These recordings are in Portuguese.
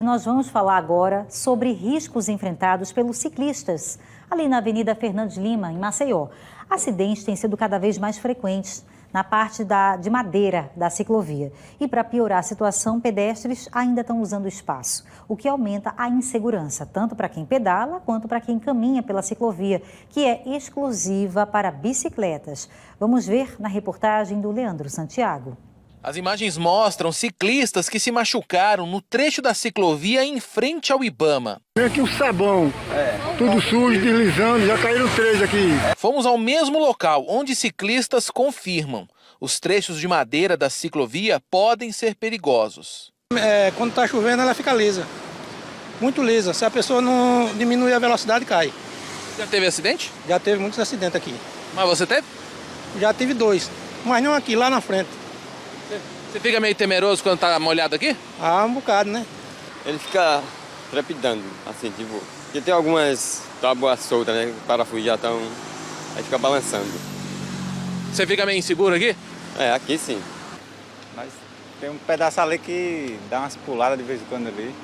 nós vamos falar agora sobre riscos enfrentados pelos ciclistas ali na Avenida Fernandes Lima, em Maceió. Acidentes têm sido cada vez mais frequentes na parte de madeira da ciclovia. E para piorar a situação, pedestres ainda estão usando o espaço, o que aumenta a insegurança, tanto para quem pedala quanto para quem caminha pela ciclovia, que é exclusiva para bicicletas. Vamos ver na reportagem do Leandro Santiago. As imagens mostram ciclistas que se machucaram no trecho da ciclovia em frente ao Ibama. Tem aqui um sabão, tudo sujo, deslizando, já caíram 3 aqui. Fomos ao mesmo local, onde ciclistas confirmam. Os trechos de madeira da ciclovia podem ser perigosos. Quando está chovendo, ela fica lisa, muito lisa. Se a pessoa não diminuir a velocidade, cai. Já teve acidente? Já teve muitos acidentes aqui. Mas você teve? Já tive 2, mas não aqui, lá na frente. Você fica meio temeroso quando tá molhado aqui? Ah, um bocado, né? Ele fica trepidando, assim, tipo... Porque tem algumas tábuas soltas, né? Os parafusos já estão... Aí fica balançando. Você fica meio inseguro aqui? Aqui sim. Mas tem um pedaço ali que dá umas puladas de vez em quando ali.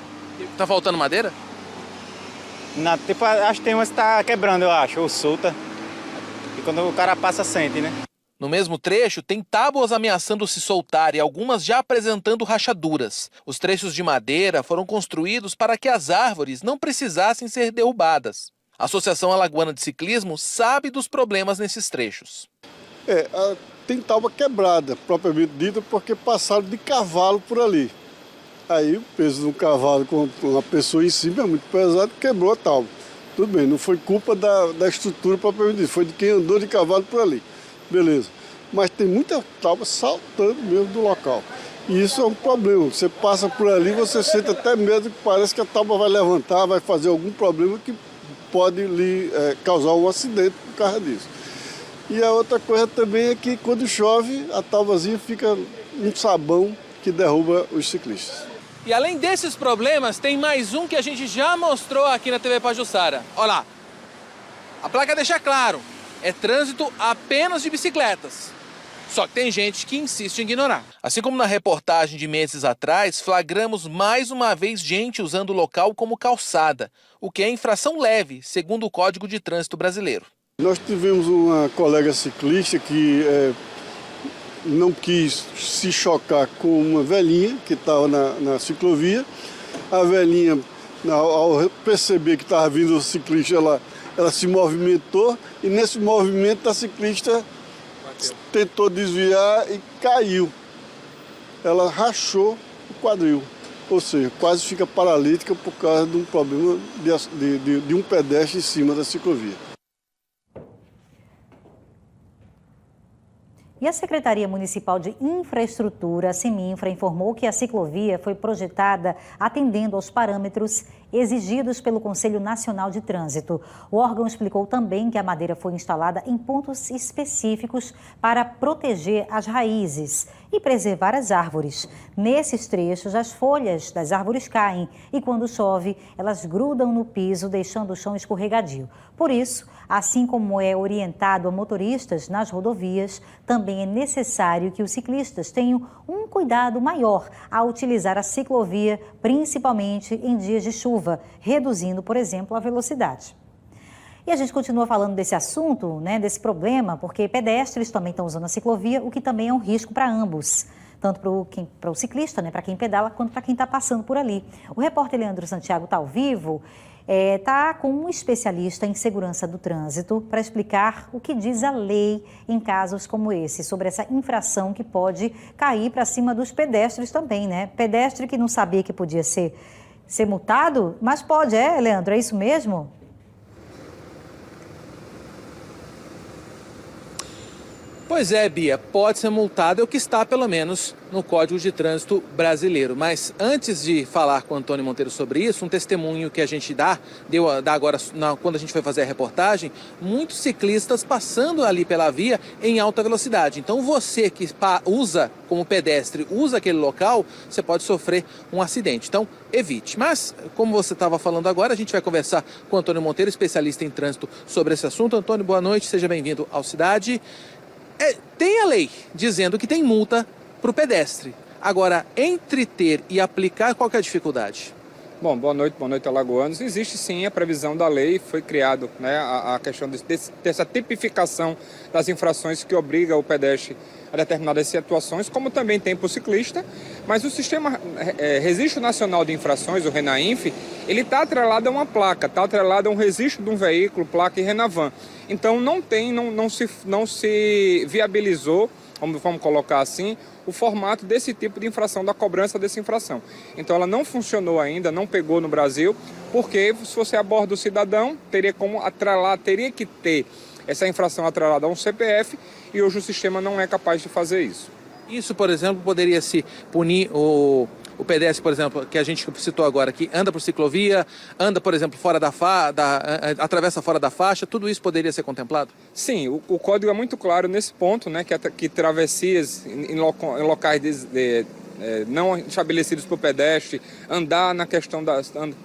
Tá faltando madeira? Acho que tem umas que tá quebrando, eu acho, ou solta. E quando o cara passa, sente, né? No mesmo trecho, tem tábuas ameaçando se soltar e algumas já apresentando rachaduras. Os trechos de madeira foram construídos para que as árvores não precisassem ser derrubadas. A Associação Alagoana de Ciclismo sabe dos problemas nesses trechos. Tem tábua quebrada, propriamente dita, porque passaram de cavalo por ali. Aí o peso do cavalo com uma pessoa em cima é muito pesado, quebrou a tábua. Tudo bem, não foi culpa da estrutura propriamente dita, foi de quem andou de cavalo por ali. Beleza, mas tem muita tábua saltando mesmo do local. E isso é um problema. Você passa por ali, você sente até medo que parece que a tábua vai levantar, vai fazer algum problema que pode lhe causar um acidente por causa disso. E a outra coisa também é que quando chove, a tábuazinha fica um sabão que derruba os ciclistas. E além desses problemas, tem mais um que a gente já mostrou aqui na TV Pajuçara. Olha lá, a placa deixa claro. É trânsito apenas de bicicletas. Só que tem gente que insiste em ignorar. Assim como na reportagem de meses atrás, flagramos mais uma vez gente usando o local como calçada, o que é infração leve, segundo o Código de Trânsito Brasileiro. Nós tivemos uma colega ciclista que não quis se chocar com uma velhinha que estava na ciclovia. A velhinha, ao perceber que estava vindo o ciclista, ela se movimentou e nesse movimento a ciclista tentou desviar e caiu. Ela rachou o quadril, ou seja, quase fica paralítica por causa de um problema de um pedestre em cima da ciclovia. E a Secretaria Municipal de Infraestrutura, Seminfra, informou que a ciclovia foi projetada atendendo aos parâmetros exigidos pelo Conselho Nacional de Trânsito. O órgão explicou também que a madeira foi instalada em pontos específicos para proteger as raízes e preservar as árvores. Nesses trechos, as folhas das árvores caem e, quando chove, elas grudam no piso, deixando o chão escorregadio. Por isso, assim como é orientado a motoristas nas rodovias, também é necessário que os ciclistas tenham um cuidado maior ao utilizar a ciclovia, principalmente em dias de chuva, reduzindo, por exemplo, a velocidade. E a gente continua falando desse assunto, desse problema, porque pedestres também estão usando a ciclovia, o que também é um risco para ambos, tanto para o ciclista, para quem pedala, quanto para quem está passando por ali. O repórter Leandro Santiago está ao vivo, está com um especialista em segurança do trânsito para explicar o que diz a lei em casos como esse, sobre essa infração que pode cair para cima dos pedestres também, Pedestre que não sabia que podia ser multado, mas pode, Leandro? É isso mesmo? Pois é, Bia, pode ser multado, é o que está, pelo menos, no Código de Trânsito Brasileiro. Mas antes de falar com o Antônio Monteiro sobre isso, um testemunho que a gente dá agora, quando a gente foi fazer a reportagem, muitos ciclistas passando ali pela via em alta velocidade. Então você que usa como pedestre, usa aquele local, você pode sofrer um acidente. Então evite. Mas, como você estava falando agora, a gente vai conversar com o Antônio Monteiro, especialista em trânsito, sobre esse assunto. Antônio, boa noite, seja bem-vindo ao Cidade. Tem a lei dizendo que tem multa para o pedestre. Agora, entre ter e aplicar, qual que é a dificuldade? Bom, boa noite, alagoanos. Existe sim a previsão da lei, foi criado, né, a questão dessa tipificação das infrações que obriga o pedestre a determinadas situações, como também tem para o ciclista, mas o Sistema Registro Nacional de Infrações, o RENAINF, ele está atrelado a uma placa, está atrelado a um registro de um veículo, placa e Renavan. Então não se viabilizou, vamos colocar assim, o formato desse tipo de infração, da cobrança dessa infração. Então ela não funcionou ainda, não pegou no Brasil, porque se você aborda o cidadão, teria que ter essa infração atrelada a um CPF e hoje o sistema não é capaz de fazer isso. Isso, por exemplo, poderia se punir o pedestre, por exemplo, que a gente citou agora, que anda por ciclovia, anda, por exemplo, atravessa fora da faixa, tudo isso poderia ser contemplado? Sim, o código é muito claro nesse ponto, né, que travessias em locais não estabelecidos para o pedestre, andar na questão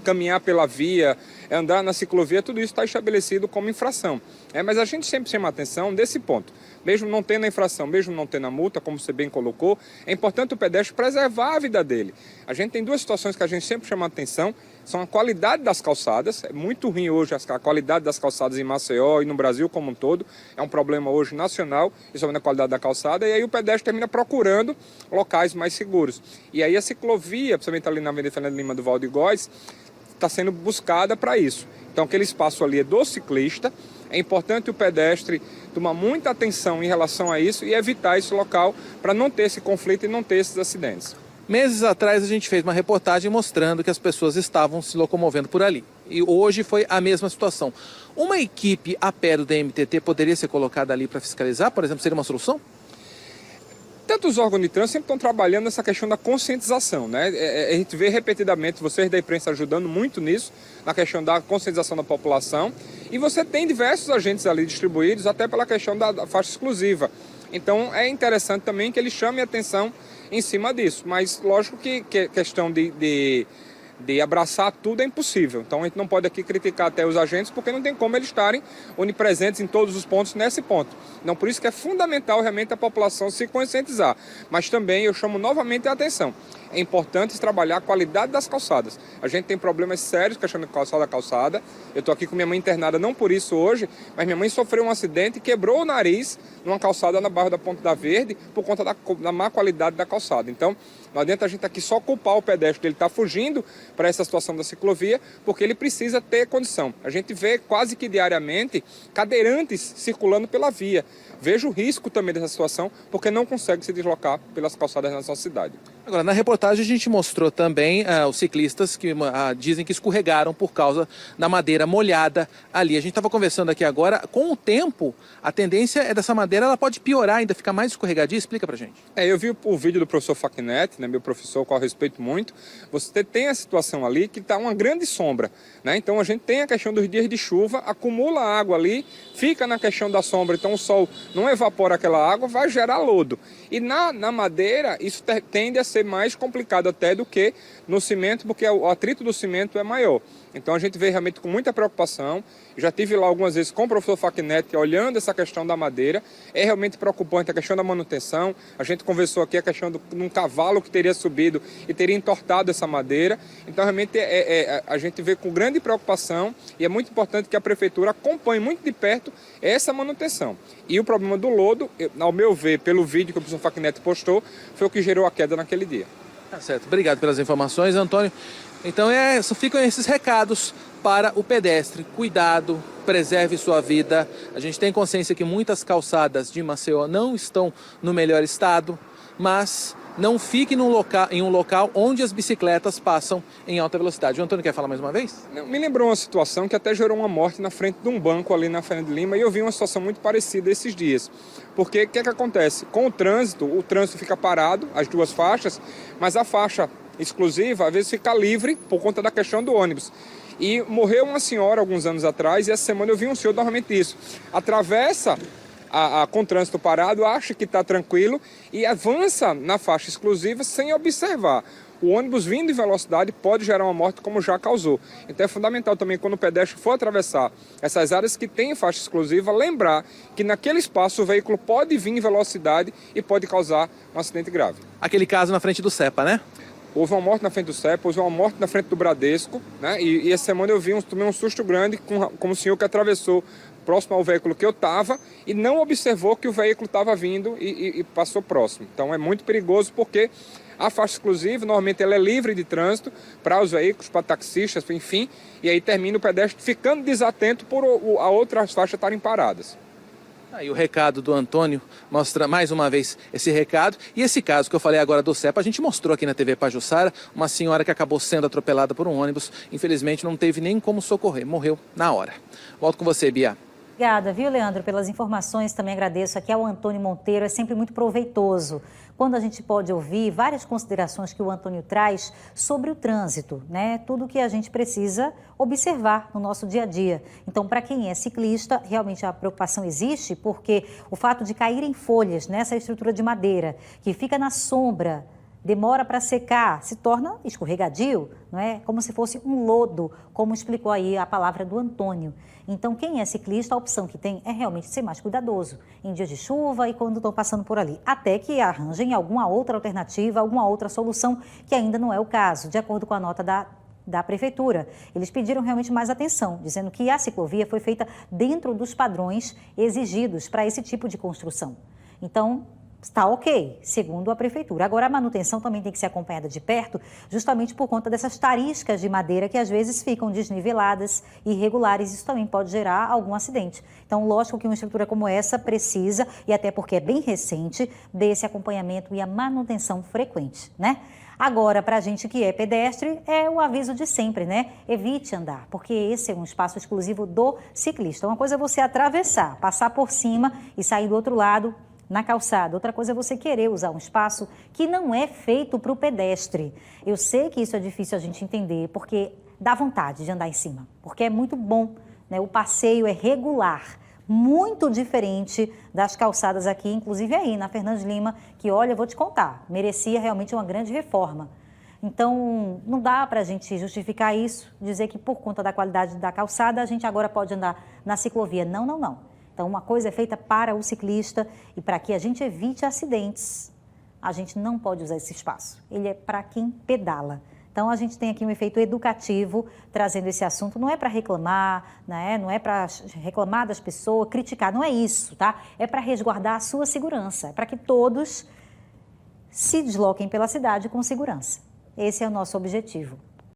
caminhar pela via, andar na ciclovia, tudo isso está estabelecido como infração. Mas a gente sempre chama a atenção desse ponto. Mesmo não tendo a infração, mesmo não tendo a multa, como você bem colocou, é importante o pedestre preservar a vida dele. A gente tem duas situações que a gente sempre chama a atenção, são a qualidade das calçadas. É muito ruim hoje a qualidade das calçadas em Maceió e no Brasil como um todo. É um problema hoje nacional, principalmente a qualidade da calçada, e aí o pedestre termina procurando locais mais seguros. E aí a ciclovia, principalmente ali na Avenida Fernando Lima do Val de Góis, está sendo buscada para isso. Então aquele espaço ali é do ciclista. É importante o pedestre tomar muita atenção em relação a isso e evitar esse local para não ter esse conflito e não ter esses acidentes. Meses atrás a gente fez uma reportagem mostrando que as pessoas estavam se locomovendo por ali. E hoje foi a mesma situação. Uma equipe a pé do DMTT poderia ser colocada ali para fiscalizar, por exemplo, seria uma solução? Tanto os órgãos de trânsito sempre estão trabalhando nessa questão da conscientização, né? A gente vê repetidamente vocês da imprensa ajudando muito nisso, na questão da conscientização da população. E você tem diversos agentes ali distribuídos, até pela questão da faixa exclusiva. Então é interessante também que eles chamem atenção em cima disso. Mas lógico que questão de abraçar tudo é impossível. Então a gente não pode aqui criticar até os agentes, porque não tem como eles estarem onipresentes em todos os pontos nesse ponto. Então por isso que é fundamental realmente a população se conscientizar. Mas também eu chamo novamente a atenção. É importante trabalhar a qualidade das calçadas. A gente tem problemas sérios com a questão da calçada. Eu estou aqui com minha mãe internada, não por isso hoje, mas minha mãe sofreu um acidente e quebrou o nariz numa calçada na Barra da Ponta da Verde por conta da má qualidade da calçada. Então, não adianta a gente aqui só culpar o pedestre, ele está fugindo para essa situação da ciclovia, porque ele precisa ter condição. A gente vê quase que diariamente cadeirantes circulando pela via. Vejo o risco também dessa situação, porque não consegue se deslocar pelas calçadas da nossa cidade. Agora, na reportagem a gente mostrou também os ciclistas que dizem que escorregaram por causa da madeira molhada ali. A gente estava conversando aqui agora, com o tempo, a tendência é dessa madeira, ela pode piorar ainda, ficar mais escorregadia. Explica pra gente. Eu vi o vídeo do professor Facnet, né, meu professor, qual eu respeito muito. Você tem a situação ali que está uma grande sombra, né? Então a gente tem a questão dos dias de chuva, acumula água ali, fica na questão da sombra, então o sol não evapora aquela água, vai gerar lodo. E na madeira, isso tende a ser mais complicado até do que no cimento, porque o atrito do cimento é maior. Então a gente vê realmente com muita preocupação. Já tive lá algumas vezes com o professor Facnet olhando essa questão da madeira. É realmente preocupante a questão da manutenção. A gente conversou aqui a questão de um cavalo que teria subido e teria entortado essa madeira. Então realmente a gente vê com grande preocupação e é muito importante que a prefeitura acompanhe muito de perto essa manutenção. E o problema do lodo, ao meu ver, pelo vídeo que o professor Facnet postou, foi o que gerou a queda naquele dia. Tá certo. Obrigado pelas informações, Antônio. Então ficam esses recados para o pedestre. Cuidado, preserve sua vida. A gente tem consciência que muitas calçadas de Maceió não estão no melhor estado, mas não fique em um local onde as bicicletas passam em alta velocidade. O Antônio quer falar mais uma vez? Me lembrou uma situação que até gerou uma morte na frente de um banco ali na Fernando Lima, e eu vi uma situação muito parecida esses dias. Porque o que acontece? Com o trânsito fica parado, as duas faixas, mas a faixa exclusiva às vezes fica livre por conta da questão do ônibus. E morreu uma senhora alguns anos atrás, e essa semana eu vi um senhor novamente isso. Atravessa com o trânsito parado, acha que está tranquilo e avança na faixa exclusiva sem observar. O ônibus vindo em velocidade pode gerar uma morte, como já causou. Então é fundamental também, quando o pedestre for atravessar essas áreas que têm faixa exclusiva, lembrar que naquele espaço o veículo pode vir em velocidade e pode causar um acidente grave. Aquele caso na frente do CEPA, né? houve uma morte na frente do CEPA, houve uma morte na frente do Bradesco, né? E essa semana eu tomei um susto grande com o senhor que atravessou próximo ao veículo que eu estava e não observou que o veículo estava vindo e passou próximo. Então é muito perigoso porque a faixa exclusiva, normalmente ela é livre de trânsito para os veículos, para taxistas, enfim, e aí termina o pedestre ficando desatento por a outras faixas estarem paradas. Aí o recado do Antônio mostra mais uma vez esse recado. E esse caso que eu falei agora do CEPA, a gente mostrou aqui na TV Pajuçara, uma senhora que acabou sendo atropelada por um ônibus. Infelizmente não teve nem como socorrer, morreu na hora. Volto com você, Bia. Obrigada, viu, Leandro, pelas informações. Também agradeço aqui ao Antônio Monteiro, é sempre muito proveitoso quando a gente pode ouvir várias considerações que o Antônio traz sobre o trânsito, né? Tudo que a gente precisa observar no nosso dia a dia. Então, para quem é ciclista, realmente a preocupação existe, porque o fato de cair em folhas nessa estrutura de madeira, que fica na sombra, demora para secar, se torna escorregadio, não é? Como se fosse um lodo, como explicou aí a palavra do Antônio. Então, quem é ciclista, a opção que tem é realmente ser mais cuidadoso em dias de chuva e quando estão passando por ali, até que arranjem alguma outra alternativa, alguma outra solução, que ainda não é o caso, de acordo com a nota da Prefeitura. Eles pediram realmente mais atenção, dizendo que a ciclovia foi feita dentro dos padrões exigidos para esse tipo de construção. Então, está ok, segundo a Prefeitura. Agora, a manutenção também tem que ser acompanhada de perto, justamente por conta dessas tariscas de madeira que às vezes ficam desniveladas e irregulares. Isso também pode gerar algum acidente. Então, lógico que uma estrutura como essa precisa, e até porque é bem recente, desse acompanhamento e a manutenção frequente, né? Agora, para a gente que é pedestre, é o aviso de sempre, né? Evite andar, porque esse é um espaço exclusivo do ciclista. Uma coisa é você atravessar, passar por cima e sair do outro lado, na calçada. Outra coisa é você querer usar um espaço que não é feito para o pedestre. Eu sei que isso é difícil a gente entender, porque dá vontade de andar em cima, porque é muito bom, né? O passeio é regular, muito diferente das calçadas aqui, inclusive aí na Fernandes Lima, que, olha, eu vou te contar, merecia realmente uma grande reforma. Então, não dá para a gente justificar isso, dizer que por conta da qualidade da calçada, a gente agora pode andar na ciclovia. Não, não, não. Então, uma coisa é feita para o ciclista e para que a gente evite acidentes, a gente não pode usar esse espaço. Ele é para quem pedala. Então, a gente tem aqui um efeito educativo trazendo esse assunto. Não é para reclamar, né? Não é para reclamar das pessoas, criticar, não é isso, tá? É para resguardar a sua segurança, para que todos se desloquem pela cidade com segurança. Esse é o nosso objetivo.